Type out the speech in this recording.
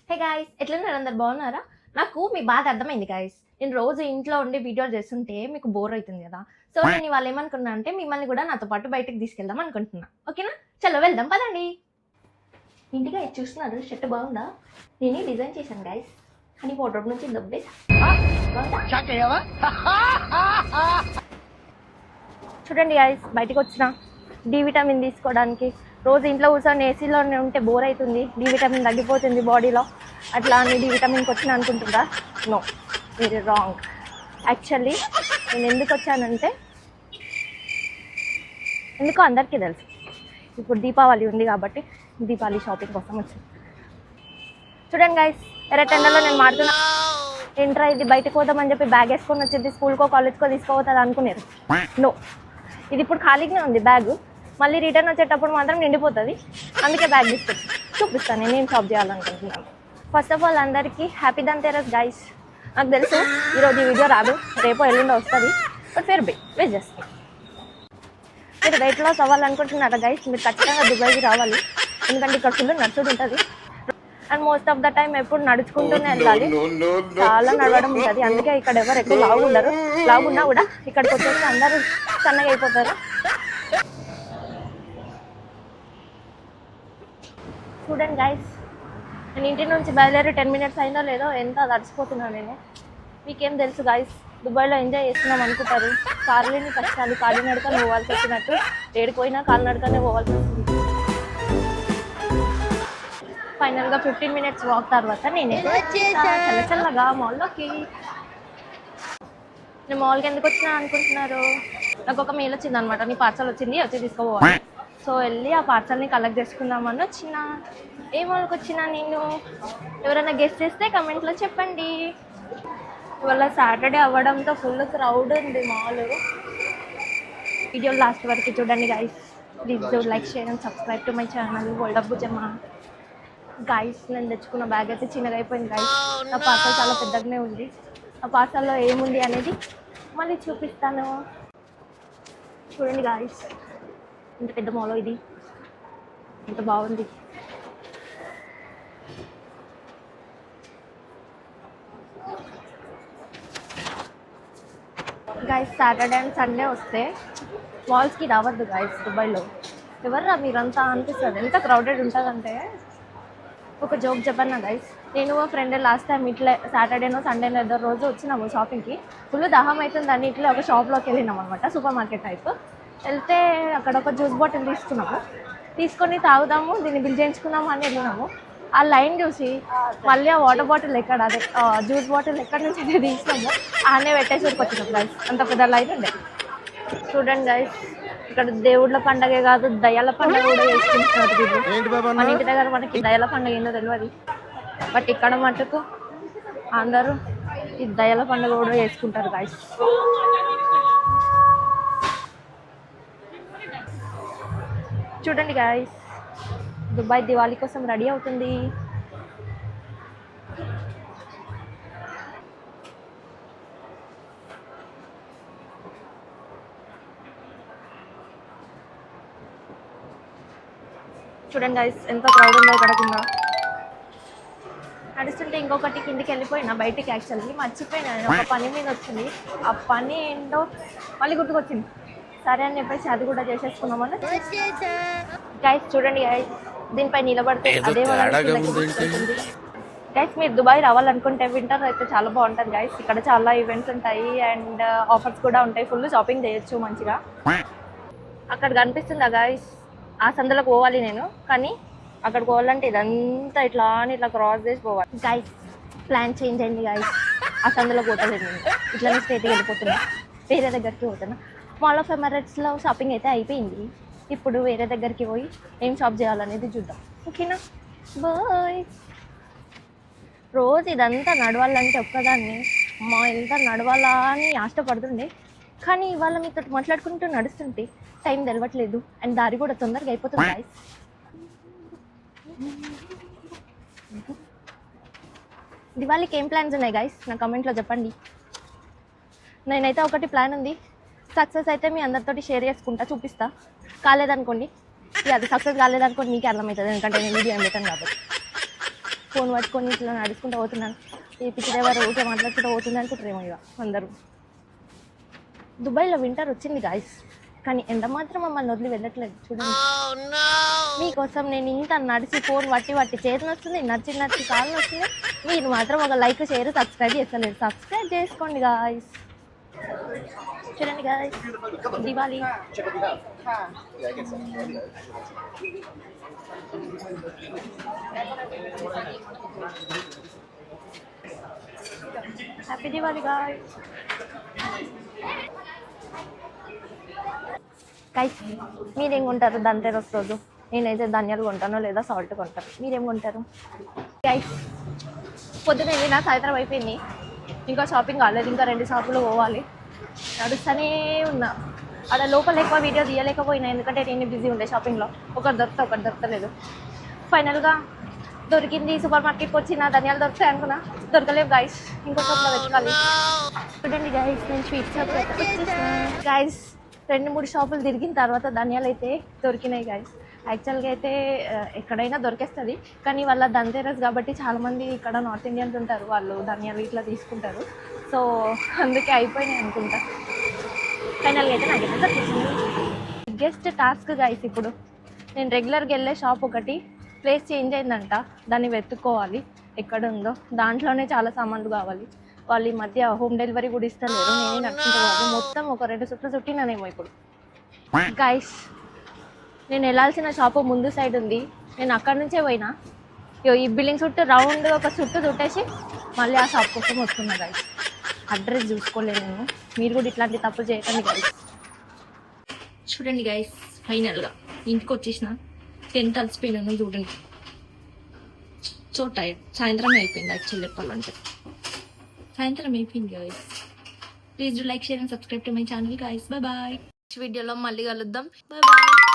Hey guys, ఎట్లున్నారు? అందరు బాగున్నారా? నాకు మీ బాధ అర్థమైంది గాయ్స్. నేను రోజు ఇంట్లో ఉండి వీడియోలు చేస్తుంటే మీకు బోర్ అవుతుంది కదా. సో నేను ఇవాళ ఏమనుకున్నా అంటే మిమ్మల్ని కూడా నాతో పాటు బయటకు తీసుకెళ్దాం అనుకుంటున్నా. ఓకేనా? చలో వెళ్దాం పదండి. ఇంటిగా ఇది చూస్తున్నారు, షర్ట్ బాగుందా? నేనే డిజైన్ చేశాను గాయ్స్. అని వార్డ్రోబ్ నుంచి దబ్బేసా. చూడండి గాయ్స్, బయటకు వచ్చిన డి విటమిన్ తీసుకోవడానికి. రోజు ఇంట్లో కూర్చొని ఏసీలోనే ఉంటే బోర్ అవుతుంది, డి విటమిన్ తగ్గిపోతుంది బాడీలో. అట్లా అని డి విటమిన్కి వచ్చిన అనుకుంటుందా? No, very wrong. యాక్చువల్లీ నేను ఎందుకు వచ్చానంటే, ఎందుకో అందరికీ తెలుసు, ఇప్పుడు దీపావళి ఉంది కాబట్టి దీపావళి షాపింగ్ కోసం వచ్చింది. చూడండి గైస్, ఎర్రటెండలో నేను మాడుతున్నా. ఏంట్రా ఇది, బయటకు పోదామని చెప్పి బ్యాగ్ వేసుకొని వచ్చింది, స్కూల్కో కాలేజ్కో తీసుకోపోతుంది అనుకునేది. నో, ఇది ఇప్పుడు ఖాళీగానే ఉంది బ్యాగ్. మళ్ళీ రిటర్న్ వచ్చేటప్పుడు మాత్రం నిండిపోతుంది. అందుకే బ్యాగ్ తీసుకొచ్చి చూపిస్తాను నేను ఏం షాప్ చేయాలనుకుంటున్నాను. ఫస్ట్ ఆఫ్ ఆల్ అందరికీ హ్యాపీ ధన్తెరస్ గైస్. నాకు తెలుసు ఈరోజు ఈ వీడియో రాదు, రేపు ఎల్లుండో వస్తుంది. బట్ ఫేర్ వెయిట్ చేస్తాను. మీరు వెయిట్ లాస్ అవ్వాలనుకుంటున్నారా గైస్? మీరు ఖచ్చితంగా దుబాయ్కి రావాలి. ఎందుకంటే ఇక్కడ ఫుల్ నడుచుడు ఉంటుంది. And most of the time ఎప్పుడు నడుచుకుంటూనే వెళ్ళాలి, చాలా నడవడం ఉంటుంది. అందుకే ఇక్కడ ఎవరు ఎక్కువ లావుండరు. లావున్నా కూడా ఇక్కడికి వచ్చేసి అందరూ సన్నగా అయిపోతారు. చూడండి గైస్, నేను ఇంటి నుంచి బయలుదేరి 10 minutes అయిందో లేదో, ఎంత తడిచిపోతున్నాను నేను. మీకేం తెలుసు గైస్, దుబాయ్లో ఎంజాయ్ చేస్తున్నాం అనుకుంటారు. కార్లేని కష్టాలు, కాలినడకనే పోవాల్సి వచ్చినట్టు ఏడిపోయినా కాలినడకనే పోవాల్సి వస్తుంది. ఫైనల్గా 15 minutes వాక్ తర్వాత నేనైతే చల్లగా మాల్లోకి. నేను మాల్కి ఎందుకు వచ్చినా అనుకుంటున్నారు? నాకు ఒక మెయిల్ వచ్చింది అనమాట, నీ పార్సల్ వచ్చింది, వచ్చి తీసుకోపోవాలి. సో వెళ్ళి ఆ పార్సల్ని కలెక్ట్ చేసుకుందామని వచ్చిన. ఏ మాల్కి వచ్చినా నేను? ఎవరైనా గెస్ట్ చేస్తే కమెంట్లో చెప్పండి. ఇవాళ సాటర్డే అవ్వడంతో ఫుల్ క్రౌడ్ ఉంది మాల్. వీడియో లాస్ట్ వరకు చూడండి guys. Please do like, share and subscribe to my channel world of Bujjamma. Guys, నేను తెచ్చుకున్న బ్యాగ్ అయితే చిన్నగా అయిపోయింది గైస్. ఆ పార్సల్ చాలా పెద్దగానే ఉంది. ఆ పార్సల్లో ఏముంది అనేది మళ్ళీ చూపిస్తాను. చూడండి గైస్, ఇంత పెద్ద మాల్ ఇది, ఎంత బాగుంది. గైస్, సాటర్డే అండ్ సండే వస్తే మాల్స్కి రావద్దు గైస్. దుబాయ్లో ఎవర్రా మీరంతా అనిపిస్తుంది. ఎంత క్రౌడెడ్ ఉంటుందంటే. ఒక జోక్ చెప్పన్నా గైస్, నేను మా ఫ్రెండ్ లాస్ట్ టైం ఇట్లా సాటర్డేనో సండేనో ఏదో రోజు వచ్చినాము షాపింగ్కి. ఫుల్ దాహం అవుతుందని ఇట్లా ఒక షాప్లోకి వెళ్ళినాం అనమాట, సూపర్ మార్కెట్ టైప్. వెళ్తే అక్కడ ఒక జ్యూస్ బాటిల్ తీసుకున్నాము. తీసుకొని తాగుదాము, దీన్ని బిల్ చేయించుకున్నాము అని వెళ్ళినాము. ఆ లైన్ చూసి మళ్ళీ ఆ వాటర్ బాటిల్ ఎక్కడ, అదే జ్యూస్ బాటిల్ ఎక్కడి నుంచి అయితే తీసినాము ఆనే పెట్టేసరికి వచ్చినాం గైస్. అంత పెద్ద లైన్ ఉండే. చూడండి గైస్, ఇక్కడ దేవుళ్ళ పండగే కాదు, దయాల పండుగ కూడా చేసుకుంటున్నారు. మన ఇంటి దగ్గర మనకి దయాల పండుగ ఏందో తెలియదు, బట్ ఇక్కడ మటుకు అందరూ ఈ దయాల పండుగ కూడా చేసుకుంటారు గైస్. చూడండి గైస్, దుబాయ్ దివాళీ కోసం రెడీ అవుతుంది. చూడండి గైస్, ఎంత క్రౌడ్ ఉందో ఇక్కడ కింద. నడుస్తుంటే ఇంకొకటి కిందికి వెళ్ళిపోయినా బయటికి. యాక్చువల్లీ మర్చిపోయినా, ఒక పని మీద వచ్చింది. ఆ పని ఏంటో మళ్ళీ గుర్తుకొచ్చింది. సరే అని చెప్పేసి అది కూడా చేసేసుకున్నామని. గైస్ చూడండి గైస్, దీనిపై నిలబడితే అదే గైస్. మీరు దుబాయ్ రావాలనుకుంటే వింటర్ అయితే చాలా బాగుంటుంది గైస్. ఇక్కడ చాలా ఈవెంట్స్ ఉంటాయి అండ్ ఆఫర్స్ కూడా ఉంటాయి. ఫుల్ షాపింగ్ చేయొచ్చు మంచిగా. అక్కడ కనిపిస్తుందా గైస్, ఆ సందులోకి పోవాలి నేను. కానీ అక్కడికి పోవాలంటే ఇదంతా ఇట్లా అని ఇట్లా క్రాస్ చేసి పోవాలి గైస్. ప్లాన్ చేంజ్ అయింది గైస్, ఆ సందులోకి పోతలేదు నేను. ఇట్లానే స్ట్రేట్గా వెళ్ళిపోతున్నా, వేరే దగ్గరికి పోతున్నా. మాల్ ఆఫ్ ఎమిరేట్స్లో షాపింగ్ అయితే అయిపోయింది. ఇప్పుడు వేరే దగ్గరికి పోయి ఏం షాప్ చేయాలనేది చూద్దాం. ఓకేనా? బాయ్. రోజు ఇదంతా నడవాలంటే ఒక్కదాన్ని మా ఎంత నడవాలా అని ఆశపడుతుండే. కానీ ఇవాళ మీతో మాట్లాడుకుంటూ నడుస్తుంటే టైం తెలవట్లేదు అండ్ దారి కూడా తొందరగా అయిపోతుంది గైస్. దివాళీకి ఏం ప్లాన్స్ ఉన్నాయి గైస్? నా కమెంట్లో చెప్పండి. నేనైతే ఒకటి ప్లాన్ ఉంది, సక్సెస్ అయితే మీ అందరితోటి షేర్ చేసుకుంటా, చూపిస్తా. కాలేదనుకోండి, అది సక్సెస్ కాలేదనుకోండి మీకే అర్థమవుతుంది, ఎందుకంటే నేను వీడియో ఏం పెట్టాను కాబట్టి. ఫోన్ పట్టుకొని ఇట్లా నడుచుకుంటూ పోతున్నాను. ఈ పిచ్చిదేవారు ఊరికే మాట్లాడుకుంటూ పోతుంది అనుకుంటారేమో ఇక అందరూ. దుబాయ్లో వింటర్ వచ్చింది గాయస్, కానీ ఎండ మాత్రం మమ్మల్ని వదిలి వెళ్ళట్లేదు చూడండి. మీకోసం నేను ఇంత నడిచి ఫోన్ వట్టి చేతిని వస్తుంది, నచ్చి కాళ్ళు వస్తుంది. మీరు మాత్రం ఒక లైక్ షేర్ సబ్స్క్రైబ్ చేస్తలేదు. సబ్స్క్రైబ్ చేసుకోండి గాయస్. చూడండి guys, Diwali happy Diwali guys. Guys మీరేం కొంటారు ధన్తెరస్ రోజు? నేనైతే ధనియాలు కొంటానో లేదా సాల్ట్ కొంటాను. మీరేం కొంటారు గైస్? పొద్దున వెళ్ళినా సాయంత్రం అయిపోయింది, ఇంకా షాపింగ్ కాలేదు. ఇంకా 2 షాపులు పోవాలి. నడుస్తూనే ఉన్నా. అక్కడ లోపల ఎక్కువ వీడియో తీయలేకపోయినా, ఎందుకంటే నేను బిజీ ఉండే షాపింగ్లో. ఒకటి దొరకలేదు. ఫైనల్గా దొరికింది. సూపర్ మార్కెట్కి వచ్చి నా ధనియాలు దొరుకుతాయి అనుకున్నా, దొరకలేవు గైస్. ఇంకో షాప్లో వెతకాలి. చూడండి గైస్, నేను స్వీట్ షాప్ గైస్ 2-3 షాపులు తిరిగిన తర్వాత ధనియాలు అయితే దొరికినాయి గైస్. యాక్చువల్గా అయితే ఎక్కడైనా దొరికేస్తుంది, కానీ వాళ్ళ ధన్తెరస్ కాబట్టి చాలామంది ఇక్కడ నార్త్ ఇండియన్స్ ఉంటారు, వాళ్ళు ధనియాలు ఇట్లా తీసుకుంటారు. సో అందుకే అయిపోయినాయి అనుకుంటా. ఫైనల్గా అయితే నాకైతే దొరికింది. బిగ్గెస్ట్ టాస్క్ గైస్ ఇప్పుడు. నేను రెగ్యులర్గా వెళ్ళే షాప్ ఒకటి ప్లేస్ చేంజ్ అయిందంట, దాన్ని వెతుక్కోవాలి ఎక్కడ ఉందో. దాంట్లోనే చాలా సామాన్లు కావాలి. వాళ్ళు ఈ మధ్య హోమ్ డెలివరీ కూడా ఇస్తలేరు. నేనే నడుచుకుంటాను. మొత్తం ఒక 2 చుట్లు చుట్టినానేమో ఇప్పుడు గైస్. నేను వెళ్ళాల్సిన షాపు ముందు సైడ్ ఉంది, నేను అక్కడి నుంచే పోయినా. ఈ బిల్డింగ్ చుట్టూ రౌండ్ ఒక చుట్టూ చుట్టేసి మళ్ళీ ఆ షాప్ కోసం వస్తున్నా గైస్. అడ్రస్ చూసుకోలేదు నేను. మీరు కూడా ఇట్లాంటి తప్పు చేయకండి గైస్. చూడండి గైస్, ఫైనల్గా ఇంటికి వచ్చేసిన. 10 అలసిపోయినాను చూడండి. So tired. సాయంత్రం అయిపోయింది యాక్చువల్లీ చెప్పాలంటే. సాయంత్రం అయిపోయింది guys. Please do like, share and subscribe to my channel guys. Bye bye. Next వీడియోలో మళ్ళీ కలుద్దాం. Bye bye.